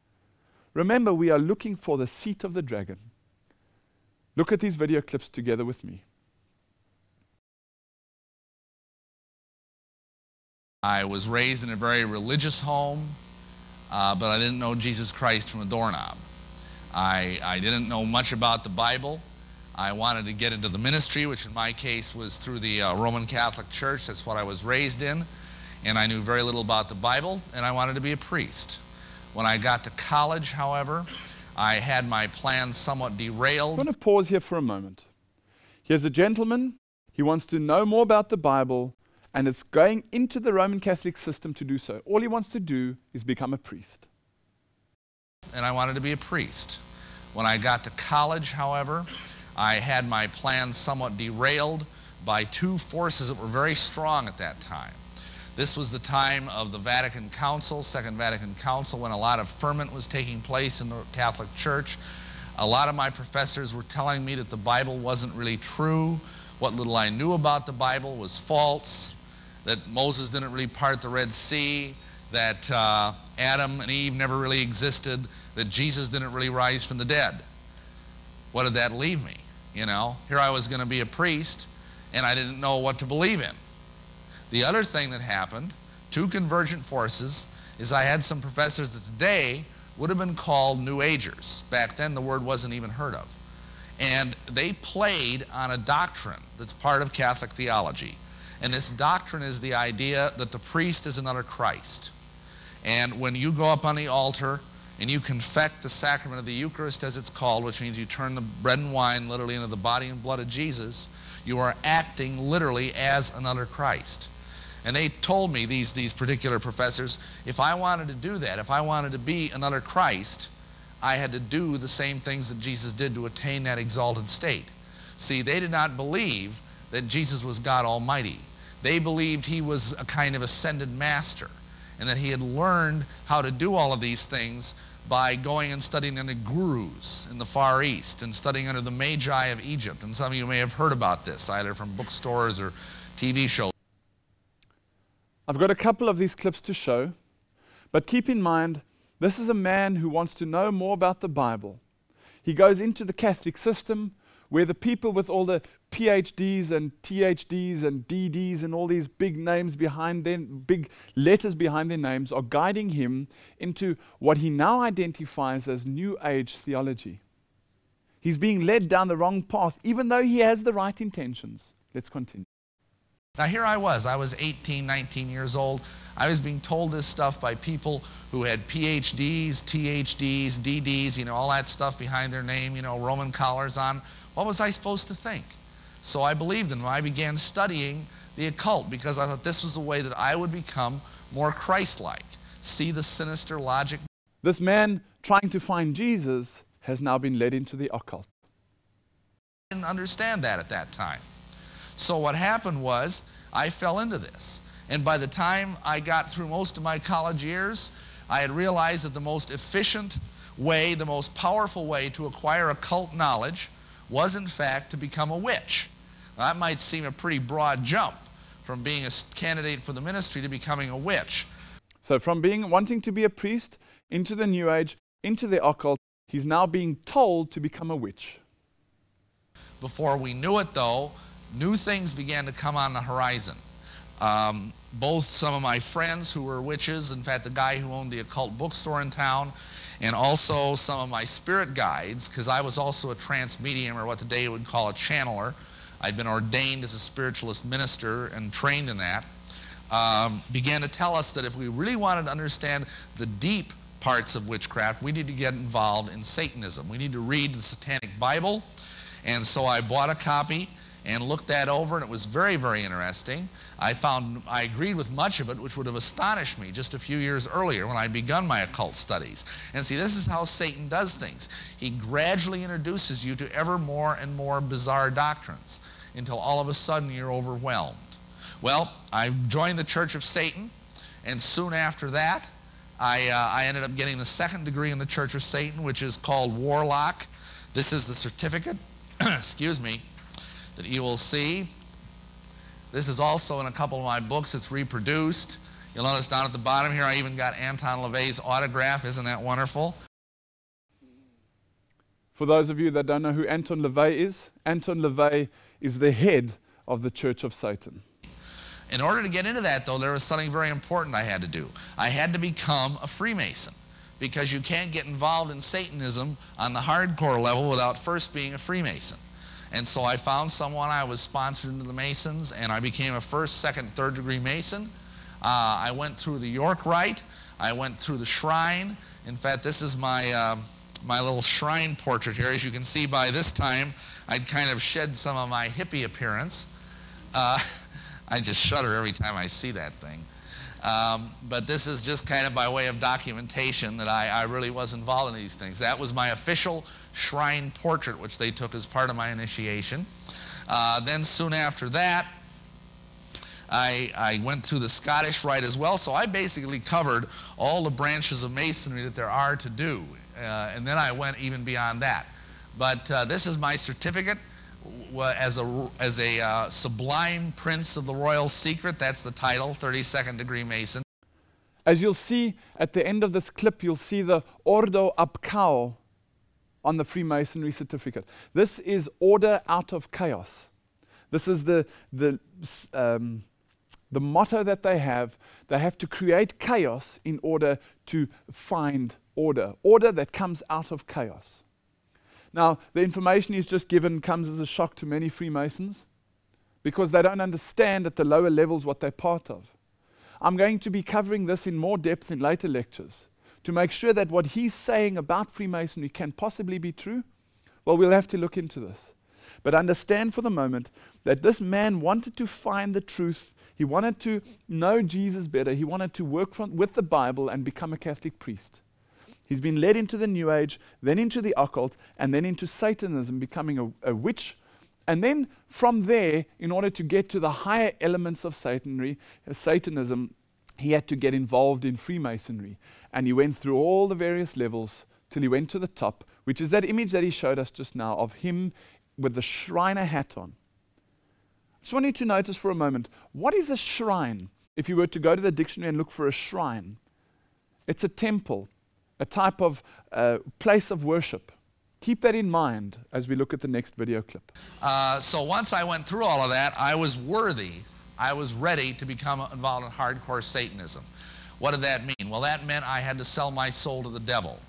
Remember, we are looking for the seat of the dragon. Look at these video clips together with me. I was raised in a very religious home, but I didn't know Jesus Christ from a doorknob. I didn't know much about the Bible. I wanted to get into the ministry, which in my case was through the Roman Catholic Church. That's what I was raised in. And I knew very little about the Bible, and I wanted to be a priest. When I got to college, however, I had my plans somewhat derailed. I'm going to pause here for a moment. Here's a gentleman. He wants to know more about the Bible, and it's going into the Roman Catholic system to do so. All he wants to do is become a priest. And I wanted to be a priest. When I got to college, however, I had my plans somewhat derailed by 2 forces that were very strong at that time. This was the time of the Vatican Council, Second Vatican Council, when a lot of ferment was taking place in the Catholic Church. A lot of my professors were telling me that the Bible wasn't really true. What little I knew about the Bible was false, that Moses didn't really part the Red Sea, that Adam and Eve never really existed, that Jesus didn't really rise from the dead. What did that leave me? You know, here I was going to be a priest, and I didn't know what to believe in. The other thing that happened, 2 convergent forces, is I had some professors that today would have been called New Agers. Back then, the word wasn't even heard of. And they played on a doctrine that's part of Catholic theology. And this doctrine is the idea that the priest is another Christ. And when you go up on the altar and you confect the sacrament of the Eucharist, as it's called, which means you turn the bread and wine literally into the body and blood of Jesus, you are acting literally as another Christ. And they told me, these particular professors, if I wanted to do that, if I wanted to be another Christ, I had to do the same things that Jesus did to attain that exalted state. See, they did not believe that Jesus was God Almighty. They believed he was a kind of ascended master, and that he had learned how to do all of these things by going and studying under gurus in the Far East and studying under the Magi of Egypt. And some of you may have heard about this, either from bookstores or TV shows. I've got a couple of these clips to show, but keep in mind, this is a man who wants to know more about the Bible. He goes into the Catholic system where the people with all the PhDs and THDs and DDs and all these big names behind them, big letters behind their names, are guiding him into what he now identifies as New Age theology. He's being led down the wrong path, even though he has the right intentions. Let's continue. Now here I was 18, 19 years old. I was being told this stuff by people who had PhDs, THDs, DDs, you know, all that stuff behind their name, you know, Roman collars on. What was I supposed to think? So I believed in them. I began studying the occult because I thought this was a way that I would become more Christ-like. See the sinister logic? This man trying to find Jesus has now been led into the occult. didn't understand that at that time. So what happened was I fell into this. And by the time I got through most of my college years, I had realized that the most efficient way, the most powerful way to acquire occult knowledge was in fact to become a witch. Now, that might seem a pretty broad jump from being a candidate for the ministry to becoming a witch. So from wanting to be a priest, into the New Age, into the occult, he's now being told to become a witch. Before we knew it, though, new things began to come on the horizon. Both some of my friends who were witches, in fact, the guy who owned the occult bookstore in town, and also some of my spirit guides, because I was also a trance medium, or what today would call a channeler. I'd been ordained as a spiritualist minister and trained in that, began to tell us that if we really wanted to understand the deep parts of witchcraft, we need to get involved in Satanism. We need to read the Satanic Bible. And so I bought a copy and looked that over, and it was very, very interesting. I agreed with much of it, which would have astonished me just a few years earlier when I'd begun my occult studies. And see, this is how Satan does things. He gradually introduces you to ever more and more bizarre doctrines until all of a sudden you're overwhelmed. Well, I joined the Church of Satan, and soon after that, I ended up getting the second degree in the Church of Satan, which is called Warlock. This is the certificate, excuse me, that you will see. This is also in a couple of my books. It's reproduced. You'll notice down at the bottom here, I even got Anton LaVey's autograph. Isn't that wonderful? For those of you that don't know who Anton LaVey is the head of the Church of Satan. In order to get into that, though, there was something very important I had to do. I had to become a Freemason, because you can't get involved in Satanism on the hardcore level without first being a Freemason. And so I found someone. I was sponsored into the Masons, and I became a first, second, third degree Mason. I went through the York Rite. I went through the Shrine. In fact, this is my, my little shrine portrait here. As you can see, by this time, I'd kind of shed some of my hippie appearance. I just shudder every time I see that thing. But this is just kind of by way of documentation that I really was involved in these things. That was my official shrine portrait, which they took as part of my initiation. Then soon after that, I went through the Scottish Rite as well, so I basically covered all the branches of Masonry that there are to do. And then I went even beyond that. But this is my certificate as a sublime prince of the royal secret. That's the title, 32nd degree Mason. As you'll see at the end of this clip, you'll see the Ordo ab Chaos on the Freemasonry certificate. This is order out of chaos. This is the motto that they have. They have to create chaos in order to find order. Order that comes out of chaos. Now, the information he's just given comes as a shock to many Freemasons because they don't understand at the lower levels what they're part of. I'm going to be covering this in more depth in later lectures to make sure that what he's saying about Freemasonry can possibly be true. Well, we'll have to look into this. But understand for the moment that this man wanted to find the truth. He wanted to know Jesus better. He wanted to work with the Bible and become a Catholic priest. He's been led into the New Age, then into the occult, and then into Satanism, becoming a witch. And then from there, in order to get to the higher elements of Satanism, he had to get involved in Freemasonry. And he went through all the various levels till he went to the top, which is that image that he showed us just now of him with the Shriner hat on. I just want you to notice for a moment, what is a shrine? If you were to go to the dictionary and look for a shrine, it's a temple, a type of place of worship. Keep that in mind as we look at the next video clip. So once I went through all of that, I was worthy. I was ready to become involved in hardcore Satanism. What did that mean? Well, that meant I had to sell my soul to the devil.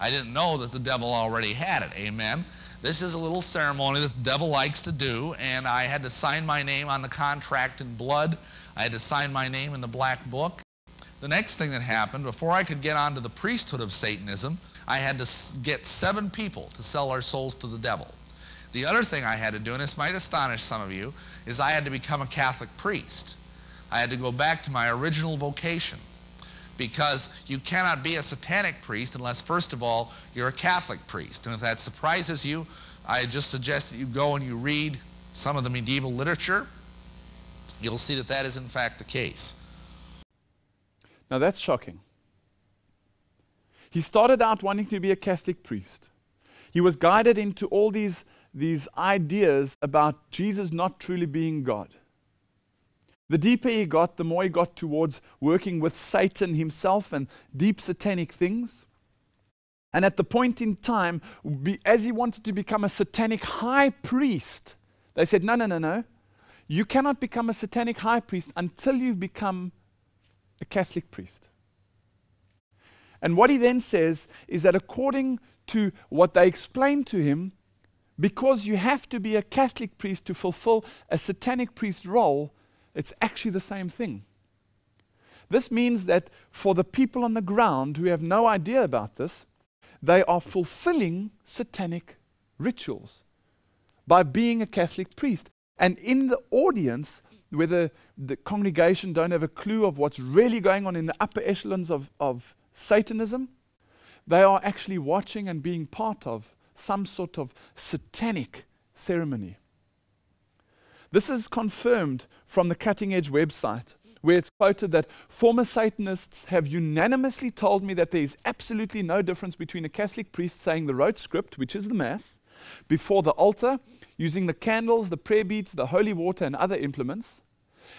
I didn't know that the devil already had it. Amen. This is a little ceremony that the devil likes to do, and I had to sign my name on the contract in blood. I had to sign my name in the black book. The next thing that happened, before I could get onto the priesthood of Satanism, I had to get 7 people to sell our souls to the devil. The other thing I had to do, and this might astonish some of you, is I had to become a Catholic priest. I had to go back to my original vocation, because you cannot be a satanic priest unless, first of all, you're a Catholic priest. And if that surprises you, I just suggest that you go and you read some of the medieval literature. You'll see that that is in fact the case. Now that's shocking. He started out wanting to be a Catholic priest. He was guided into all these ideas about Jesus not truly being God. The deeper he got, the more he got towards working with Satan himself and deep satanic things. And at the point in time, as he wanted to become a satanic high priest, they said, no. You cannot become a satanic high priest until you've become a Catholic priest. And what he then says is that according to what they explained to him, because you have to be a Catholic priest to fulfill a satanic priest role, it's actually the same thing. This means that for the people on the ground who have no idea about this, they are fulfilling satanic rituals by being a Catholic priest. And in the audience, where the congregation don't have a clue of what's really going on in the upper echelons of Satanism, they are actually watching and being part of some sort of satanic ceremony. This is confirmed from the Cutting Edge website, where it's quoted that former Satanists have unanimously told me that there is absolutely no difference between a Catholic priest saying the rote script, which is the Mass, before the altar, using the candles, the prayer beads, the holy water, and other implements,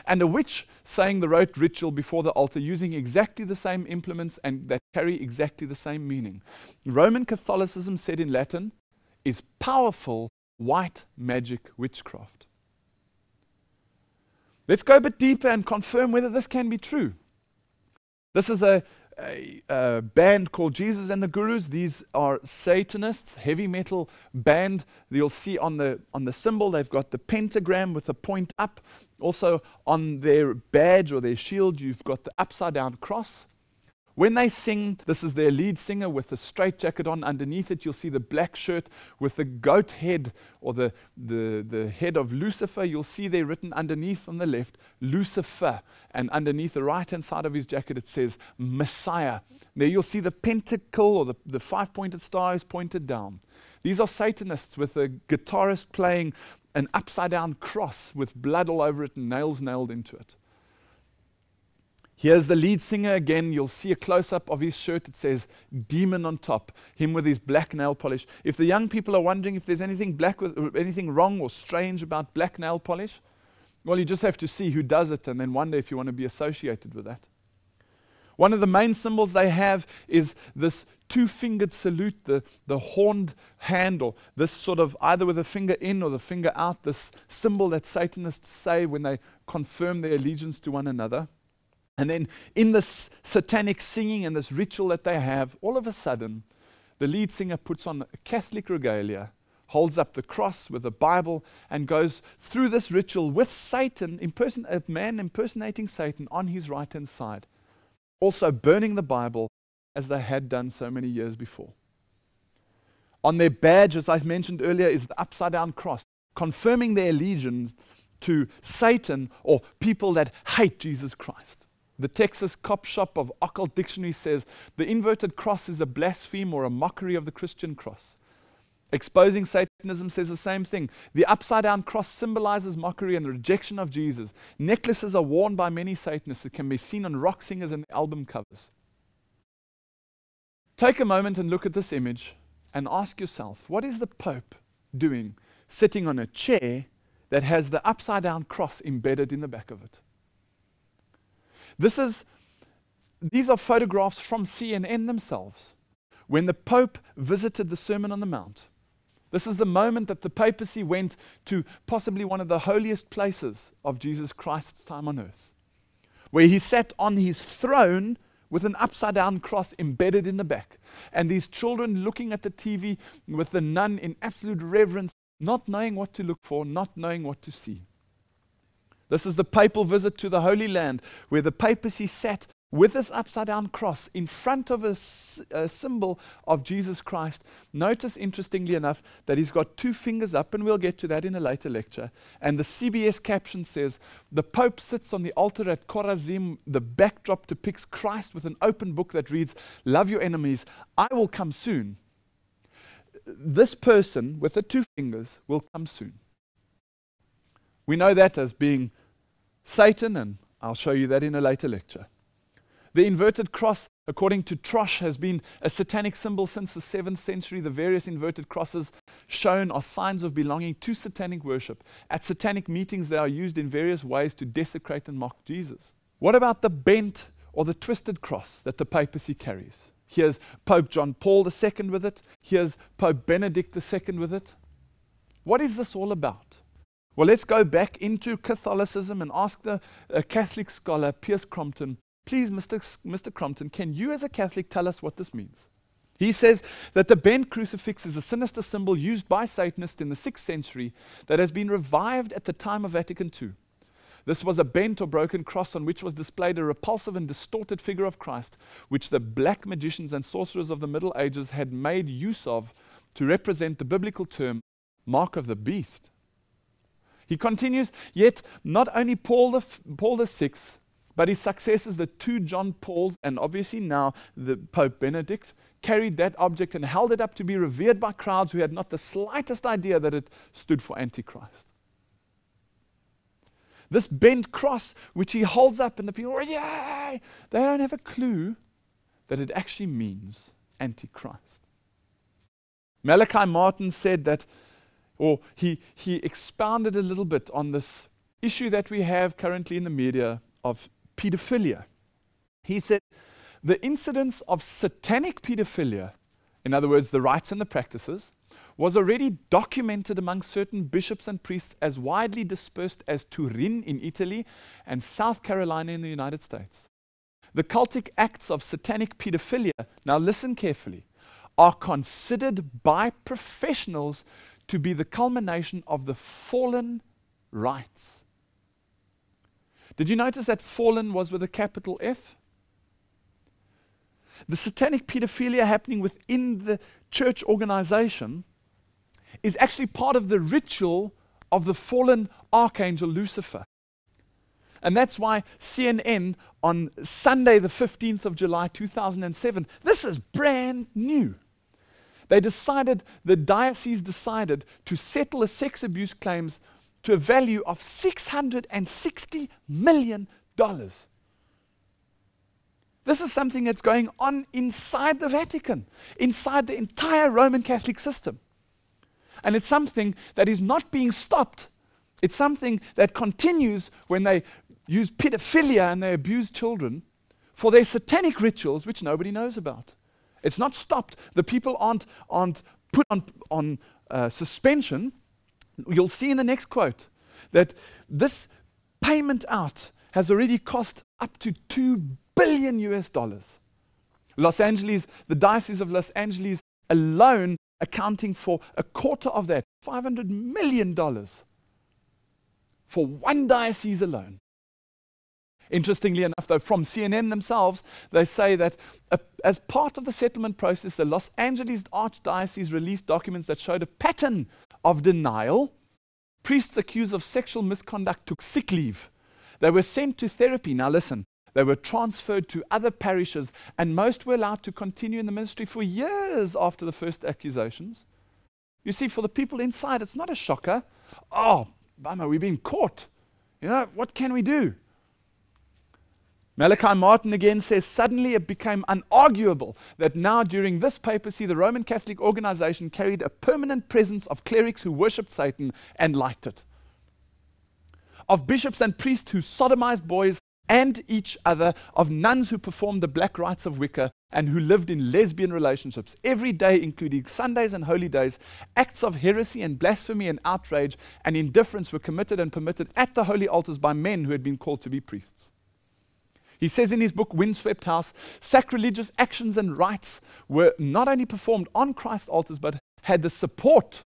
and a witch saying the rote ritual before the altar, using exactly the same implements and that carry exactly the same meaning. Roman Catholicism, said in Latin, is powerful white magic witchcraft. Let's go a bit deeper and confirm whether this can be true. This is a band called Jesus and the Gurus. These are Satanists, heavy metal band. You'll see on the symbol they've got the pentagram with the point up. Also on their badge or their shield you've got the upside down cross. When they sing, this is their lead singer with the straight jacket on. Underneath it you'll see the black shirt with the goat head or the head of Lucifer. You'll see there written underneath on the left, Lucifer. And underneath the right hand side of his jacket it says Messiah. There you'll see the pentacle or the five-pointed star is pointed down. These are Satanists with a guitarist playing an upside down cross with blood all over it and nails nailed into it. Here's the lead singer again. You'll see a close-up of his shirt. It says demon on top, him with his black nail polish. If the young people are wondering if there's anything anything wrong or strange about black nail polish, well, you just have to see who does it and then wonder if you want to be associated with that. One of the main symbols they have is this two-fingered salute, the horned hand, or this sort of either with the finger in or the finger out, this symbol that Satanists say when they confirm their allegiance to one another. And then in this satanic singing and this ritual that they have, all of a sudden, the lead singer puts on a Catholic regalia, holds up the cross with the Bible, and goes through this ritual with Satan, a man impersonating Satan on his right-hand side, also burning the Bible as they had done so many years before. On their badge, as I mentioned earlier, is the upside-down cross, confirming their allegiance to Satan or people that hate Jesus Christ. The Texas Cop Shop of Occult Dictionary says the inverted cross is a blaspheme or a mockery of the Christian cross. Exposing Satanism says the same thing. The upside-down cross symbolizes mockery and the rejection of Jesus. Necklaces are worn by many Satanists that can be seen on rock singers and album covers. Take a moment and look at this image and ask yourself, what is the Pope doing sitting on a chair that has the upside-down cross embedded in the back of it? These are photographs from CNN themselves when the Pope visited the Sermon on the Mount. This is the moment that the papacy went to possibly one of the holiest places of Jesus Christ's time on earth, where he sat on his throne with an upside-down cross embedded in the back, and these children looking at the TV with the nun in absolute reverence, not knowing what to look for, not knowing what to see. This is the papal visit to the Holy Land, where the papacy sat with this upside-down cross in front of a symbol of Jesus Christ. Notice, interestingly enough, that he's got two fingers up, and we'll get to that in a later lecture. And the CBS caption says, the Pope sits on the altar at Chorazim. The backdrop depicts Christ with an open book that reads, "Love your enemies, I will come soon." this person with the two fingers will come soon. We know that as being Satan, and I'll show you that in a later lecture. The inverted cross, according to Trosh, has been a satanic symbol since the 7th century. The various inverted crosses shown are signs of belonging to satanic worship. At satanic meetings, they are used in various ways to desecrate and mock Jesus. What about the bent or the twisted cross that the papacy carries? Here's Pope John Paul II with it. Here's Pope Benedict II with it. What is this all about? Well, let's go back into Catholicism and ask the Catholic scholar Piers Crompton, please, Mr. Crompton, can you as a Catholic tell us what this means? He says that the bent crucifix is a sinister symbol used by Satanists in the 6th century that has been revived at the time of Vatican II. This was a bent or broken cross on which was displayed a repulsive and distorted figure of Christ, which the black magicians and sorcerers of the Middle Ages had made use of to represent the biblical term, mark of the beast. He continues, yet not only Paul VI, but his successors, the two John Pauls, and obviously now the Pope Benedict, carried that object and held it up to be revered by crowds who had not the slightest idea that it stood for Antichrist. This bent cross, which he holds up, and the people, yay! They don't have a clue that it actually means Antichrist. Malachi Martin said that, or he expounded a little bit on this issue that we have currently in the media of pedophilia. He said, the incidence of satanic pedophilia, in other words, the rites and the practices, was already documented among certain bishops and priests as widely dispersed as Turin in Italy and South Carolina in the United States. The cultic acts of satanic pedophilia, now listen carefully, are considered by professionals to be the culmination of the fallen rites. Did you notice that fallen was with a capital F? The satanic pedophilia happening within the church organization is actually part of the ritual of the fallen archangel Lucifer. And that's why CNN on Sunday the 15th of July 2007, this is brand new. The diocese decided to settle the sex abuse claims to a value of $660 million. This is something that's going on inside the Vatican, inside the entire Roman Catholic system. And it's something that is not being stopped. It's something that continues when they use pedophilia and they abuse children for their satanic rituals, which nobody knows about. It's not stopped. The people aren't put on suspension. You'll see in the next quote that this payment out has already cost up to $2 billion. Los Angeles, the Diocese of Los Angeles alone accounting for a quarter of that, $500 million for one diocese alone. Interestingly enough, though, from CNN themselves, they say that as part of the settlement process, the Los Angeles Archdiocese released documents that showed a pattern of denial. Priests accused of sexual misconduct took sick leave. They were sent to therapy. Now listen, they were transferred to other parishes, and most were allowed to continue in the ministry for years after the first accusations. You see, for the people inside, it's not a shocker. Oh, bummer, we've been caught. You know, what can we do? Malachi Martin again says, suddenly it became unarguable that now during this papacy, the Roman Catholic organization carried a permanent presence of clerics who worshipped Satan and liked it. Of bishops and priests who sodomized boys and each other, of nuns who performed the black rites of Wicca and who lived in lesbian relationships every day, including Sundays and holy days. Acts of heresy and blasphemy and outrage and indifference were committed and permitted at the holy altars by men who had been called to be priests. He says in his book, Windswept House, sacrilegious actions and rites were not only performed on Christ's altars, but had the support,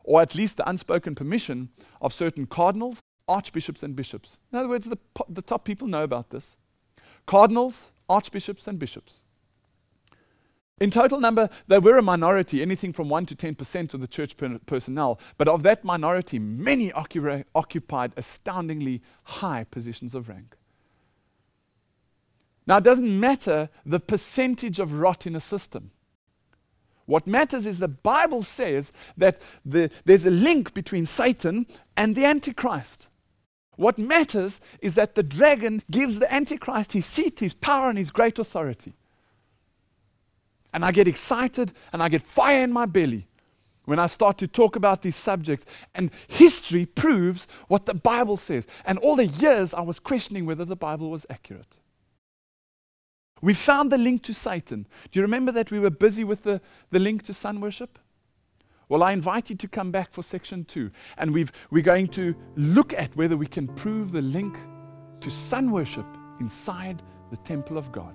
or at least the unspoken permission, of certain cardinals, archbishops, and bishops. In other words, the top people know about this. Cardinals, archbishops, and bishops. In total number, they were a minority, anything from 1 to 10% of the church personnel, but of that minority, many occupied astoundingly high positions of rank. Now, it doesn't matter the percentage of rot in a system. What matters is the Bible says that there's a link between Satan and the Antichrist. What matters is that the dragon gives the Antichrist his seat, his power, and his great authority. And I get excited and I get fire in my belly when I start to talk about these subjects. And history proves what the Bible says. And all the years I was questioning whether the Bible was accurate. We found the link to Satan. Do you remember that we were busy with the link to sun worship? Well, I invite you to come back for section 2. And we're going to look at whether we can prove the link to sun worship inside the temple of God.